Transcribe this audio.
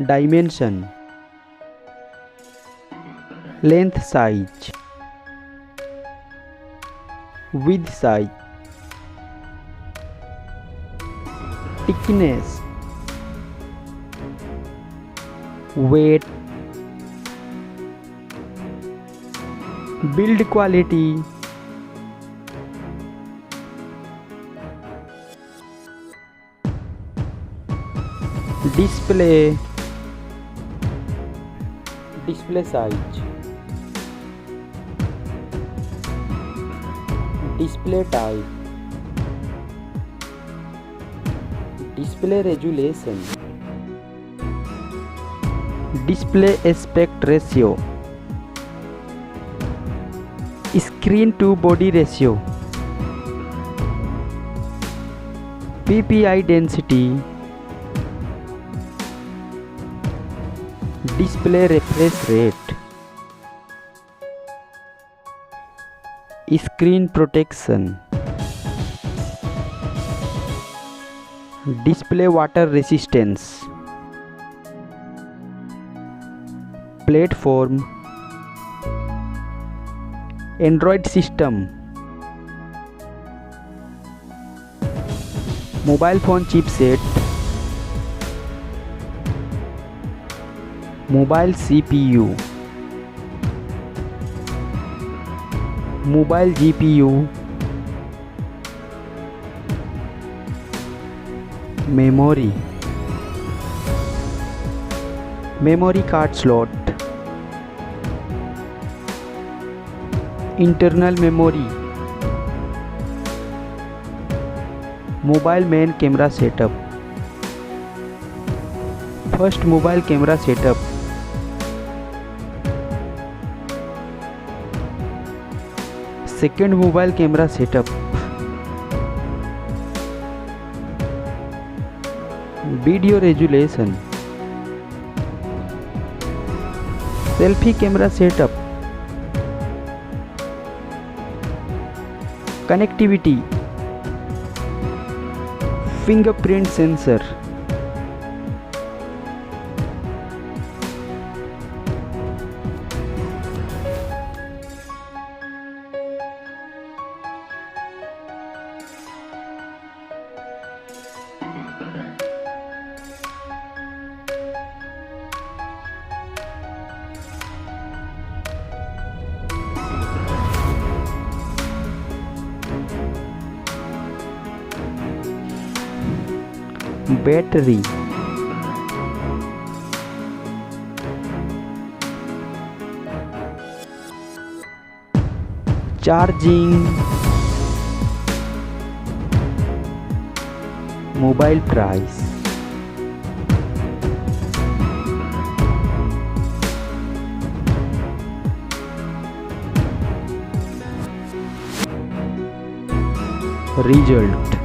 Dimension, length size, width size, thickness, weight, build quality, display size, display type, display resolution, display aspect ratio, screen to body ratio, PPI density, display refresh rate, screen protection, display water resistance, platform, Android system, mobile phone chipset, mobile CPU, mobile GPU, memory, memory card slot, internal memory, mobile main camera setup, first mobile camera setup, second mobile camera setup, video resolution, selfie camera setup, connectivity, fingerprint sensor, battery, charging, mobile price, result.